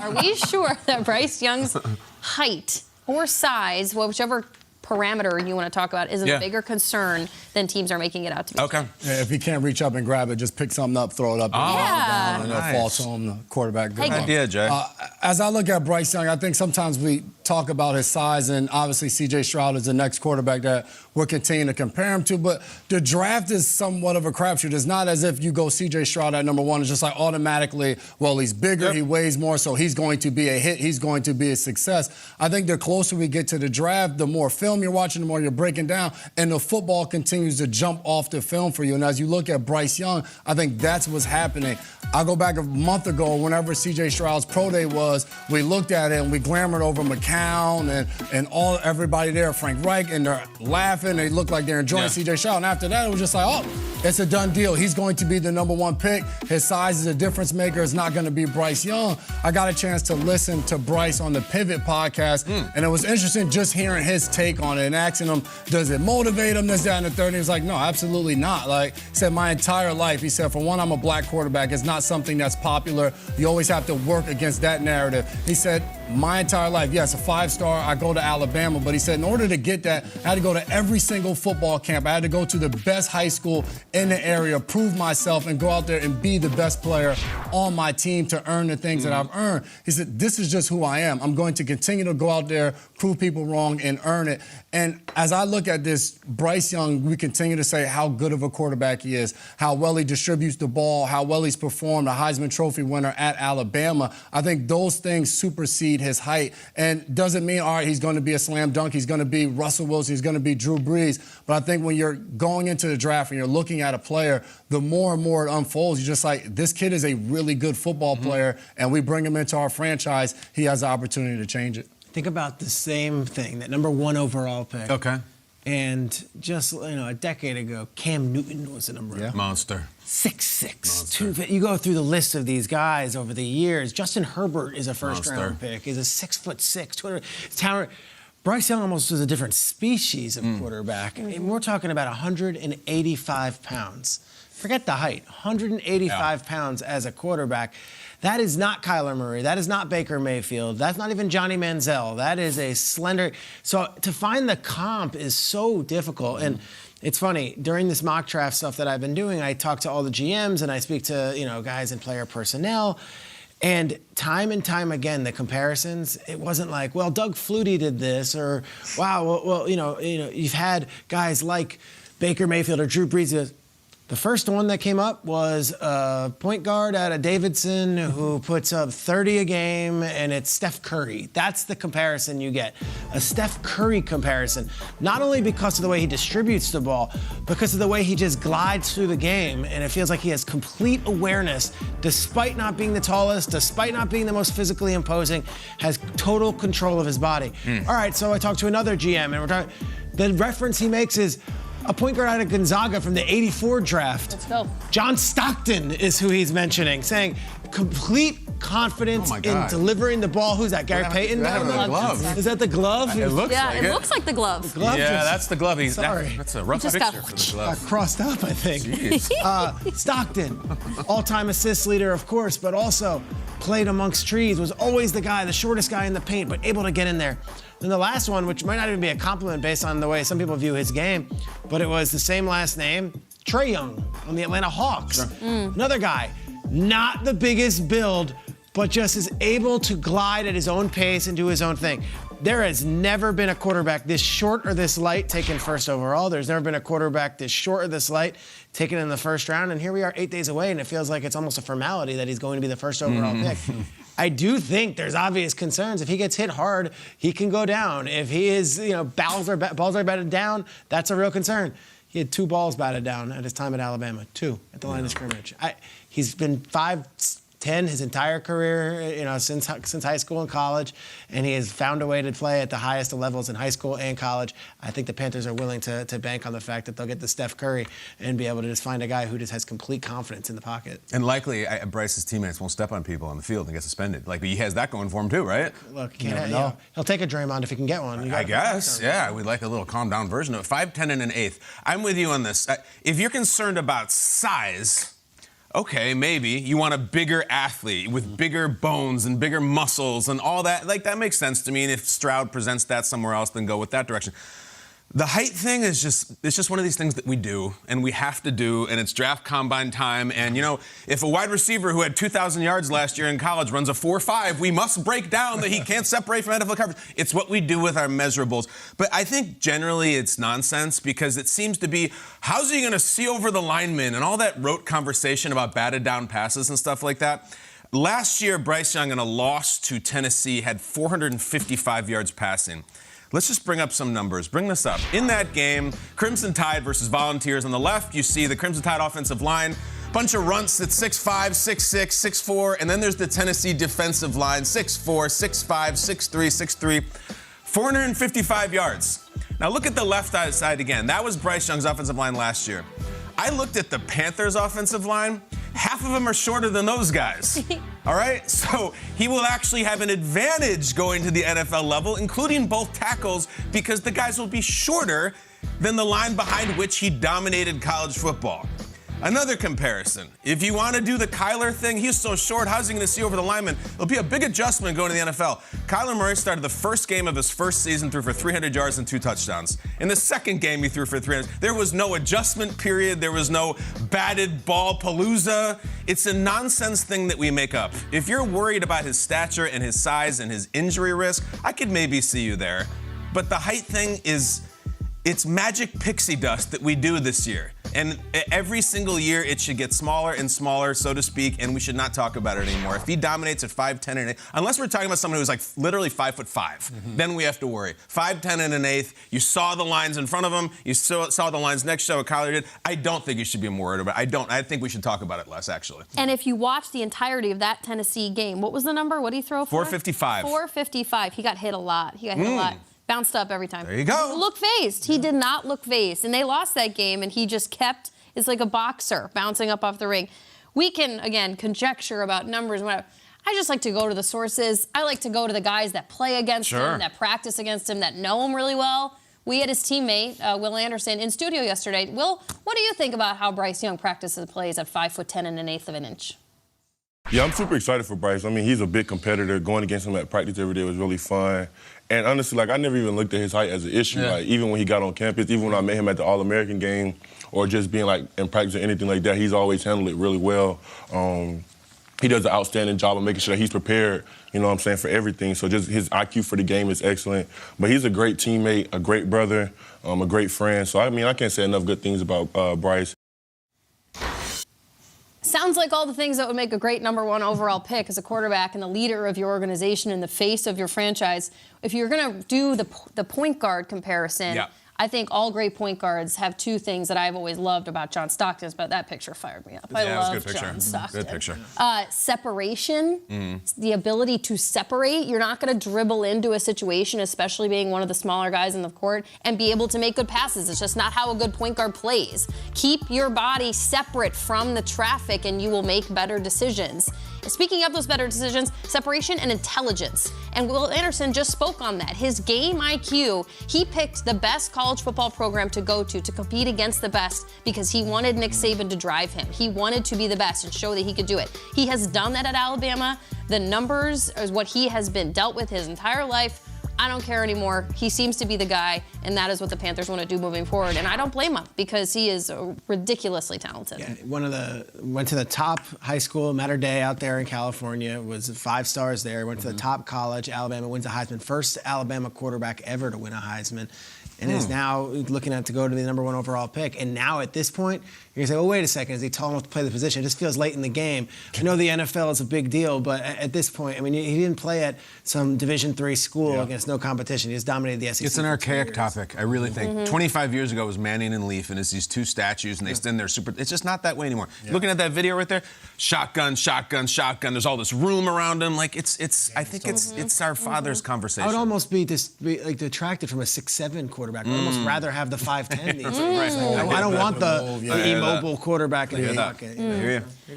Are we sure that Bryce Young's height or size, whichever parameter you want to talk about, is a bigger concern than teams are making it out to be? Okay. Yeah, if he can't reach up and grab it, just pick something up, throw it up, down, and it'll fall to him, the quarterback. Good idea, Jay. As I look at Bryce Young, I think sometimes we talk about his size, and obviously C.J. Stroud is the next quarterback that we're continuing to compare him to, but the draft is somewhat of a crapshoot. It's not as if you go C.J. Stroud at number one. It's just like automatically, well, he's bigger, he weighs more, so he's going to be a hit, he's going to be a success. I think the closer we get to the draft, the more film you're watching, the more you're breaking down, and the football continues to jump off the film for you. And as you look at Bryce Young, I think that's what's happening. I go back a month ago, whenever C.J. Stroud's pro day was, we looked at it and we glamored over McCown and everybody there, Frank Reich, and they're laughing. They look like they're enjoying C.J. Stroud. And after that, it was just like, oh, it's a done deal. He's going to be the number one pick. His size is a difference maker. It's not going to be Bryce Young. I got a chance to listen to Bryce on the Pivot podcast, and it was interesting just hearing his take on it and asking him, does it motivate him, this, that, and the third? And he was like, no, absolutely not. Like, he said, my entire life, he said, for one, I'm a black quarterback. It's not something that's popular. You always have to work against that narrative. He said, my entire life, yes, a five-star, I go to Alabama, but he said in order to get that, I had to go to every single football camp. I had to go to the best high school in the area, prove myself, and go out there and be the best player on my team to earn the things that I've earned. He said, this is just who I am. I'm going to continue to go out there, prove people wrong, and earn it. And as I look at this, Bryce Young, we continue to say how good of a quarterback he is, how well he distributes the ball, how well he's performed, a Heisman Trophy winner at Alabama. I think those things supersede his height. And doesn't mean, all right, he's going to be a slam dunk, he's going to be Russell Wilson, he's going to be Drew Brees. But I think when you're going into the draft and you're looking at a player, the more and more it unfolds, you're just like, this kid is a really good football player, and we bring him into our franchise, he has the opportunity to change it. Think about the same thing, that number one overall pick. Okay. And just, a decade ago, Cam Newton was the number one. Monster. 6'6", 250. You go through the list of these guys over the years. Justin Herbert is a first-round pick. He's a 6'6", 200. Tower. Bryce Young almost was a different species of quarterback. And we're talking about 185 pounds. Forget the height. 185 pounds as a quarterback. That is not Kyler Murray. That is not Baker Mayfield. That's not even Johnny Manziel. That is a slender. So to find the comp is so difficult. And it's funny, during this mock draft stuff that I've been doing, I talk to all the GMs and I speak to, guys in player personnel. And time again, the comparisons, it wasn't like, well, Doug Flutie did this, or wow, well, you've had guys like Baker Mayfield or Drew Brees. The first one that came up was a point guard out of Davidson who puts up 30 a game, and it's Steph Curry. That's the comparison you get. A Steph Curry comparison, not only because of the way he distributes the ball, because of the way he just glides through the game, and it feels like he has complete awareness, despite not being the tallest, despite not being the most physically imposing, has total control of his body. All right, so I talked to another GM, and we're talking, the reference he makes is a point guard out of Gonzaga from the '84 draft. Let's go. John Stockton is who he's mentioning, saying complete confidence in delivering the ball. Who's that, Gary Payton? Is that the glove? It looks like the glove. Yeah, that's the glove. That's a rough picture got for the glove. Crossed up, I think. Stockton, all-time assist leader, of course, but also played amongst trees, was always the guy, the shortest guy in the paint, but able to get in there. Then the last one, which might not even be a compliment based on the way some people view his game, but it was the same last name, Trae Young on the Atlanta Hawks. Another guy, not the biggest build, but just is able to glide at his own pace and do his own thing. There has never been a quarterback this short or this light taken first overall. There's never been a quarterback this short or this light taken in the first round. And here we are 8 days away, and it feels like it's almost a formality that he's going to be the first overall pick. I do think there's obvious concerns. If he gets hit hard, he can go down. If he is, balls are batted down, that's a real concern. He had 2 balls batted down at his time at Alabama, 2 at the line of scrimmage. He's been 5'10" his entire career, since high school and college, and he has found a way to play at the highest of levels in high school and college. I think the Panthers are willing to bank on the fact that they'll get the Steph Curry and be able to just find a guy who just has complete confidence in the pocket. And likely, Bryce's teammates won't step on people on the field and get suspended. But he has that going for him too, right? Look, he'll take a Draymond if he can get one. I guess, yeah. We'd like a little calm-down version of it. 5'10" and an eighth. I'm with you on this. If you're concerned about size, Okay, maybe. You want a bigger athlete with bigger bones and bigger muscles and all that. Like, that makes sense to me. And if Stroud presents that somewhere else, then go with that direction. The height thing is just one of these things that we do and we have to do, and it's draft combine time. And, you know, if a wide receiver who had 2,000 yards last year in college runs a 4.5, we must break down that he can't separate from NFL coverage. It's what we do with our measurables. But I think generally it's nonsense because it seems to be, how's he going to see over the linemen and all that rote conversation about batted down passes and stuff like that. Last year, Bryce Young in a loss to Tennessee had 455 yards passing. Let's just bring up some numbers. Bring this up. In that game, Crimson Tide versus Volunteers. On the left, you see the Crimson Tide offensive line. Bunch of runts at 6'5", 6'6", 6'4", and then there's the Tennessee defensive line, 6'4", 6'5", 6'3", 6'3", 455 yards. Now look at the left side again. That was Bryce Young's offensive line last year. I looked at the Panthers' offensive line. Half of them are shorter than those guys. All right? So he will actually have an advantage going to the NFL level, including both tackles, because the guys will be shorter than the line behind which he dominated college football. Another comparison. If you want to do the Kyler thing, he's so short, how's he going to see over the lineman? It'll be a big adjustment going to the NFL. Kyler Murray started the first game of his first season, threw for 300 yards and 2 touchdowns. In the second game, he threw for 300. There was no adjustment period. There was no batted ball palooza. It's a nonsense thing that we make up. If you're worried about his stature and his size and his injury risk, I could maybe see you there. But the height thing it's magic pixie dust that we do this year. And every single year, it should get smaller and smaller, so to speak, and we should not talk about it anymore. If he dominates at 5'10" and 8, unless we're talking about someone who's like literally 5'5", then we have to worry. 5'10" and an eighth, you saw the lines in front of him, you saw the lines next to what Kyler did. I don't think you should be worried about it. I think we should talk about it less, actually. And if you watch the entirety of that Tennessee game, what was the number? What did he throw for? 455. 455. He got hit a lot. Bounced up every time. There you go. Look phased. He did not look phased. And they lost that game, and he just kept, it's like a boxer bouncing up off the ring. We can, again, conjecture about numbers and whatever. I just like to go to the sources. I like to go to the guys that play against him, that practice against him, that know him really well. We had his teammate, Will Anderson, in studio yesterday. Will, what do you think about how Bryce Young practices plays at 5'10" and an eighth of an inch? Yeah, I'm super excited for Bryce. I mean, he's a big competitor. Going against him at practice every day was really fun. And honestly, like, I never even looked at his height as an issue. Like, even when he got on campus, even when I met him at the All-American game, or just being, like, in practice or anything like that, he's always handled it really well. He does an outstanding job of making sure that he's prepared, you know what I'm saying, for everything. So just his IQ for the game is excellent. But he's a great teammate, a great brother, a great friend. So, I mean, I can't say enough good things about Bryce. Sounds like all the things that would make a great #1 overall pick as a quarterback and the leader of your organization and the face of your franchise. If you're going to do the point guard comparison, I think all great point guards have two things that I've always loved about John Stockton, but that picture fired me up. I love John Stockton. Good picture. Separation, the ability to separate. You're not going to dribble into a situation, especially being one of the smaller guys in the court, and be able to make good passes. It's just not how a good point guard plays. Keep your body separate from the traffic, and you will make better decisions. Speaking of those better decisions, separation and intelligence. And Will Anderson just spoke on that. His game IQ, he picked the best college football program to go to compete against the best because he wanted Nick Saban to drive him. He wanted to be the best and show that he could do it. He has done that at Alabama. The numbers is what he has been dealt with his entire life. I don't care anymore. He seems to be the guy, and that is what the Panthers want to do moving forward. And I don't blame him because he is ridiculously talented. Yeah, went to the top high school, Mater Dei out there in California, was 5 stars there, went to the top college, Alabama, wins a Heisman. First Alabama quarterback ever to win a Heisman. And is now looking at to go to the #1 overall pick. And now at this point, you're going to say, well, wait a second, is he tall enough to play the position? It just feels late in the game. I know the NFL is a big deal, but at this point, I mean, he didn't play at some Division III school against no competition. He just dominated the SEC. It's an archaic topic, I really think. 25 years ago, it was Manning and Leaf, and it's these two statues, and they stand there super. It's just not that way anymore. Looking at that video right there, shotgun, shotgun, shotgun. There's all this room around him. Like, I think it's our father's conversation. I would almost be detracted from a 6'7" quarterback. I'd almost rather have the 5'10" these days. I don't want the immobile quarterback in the pocket.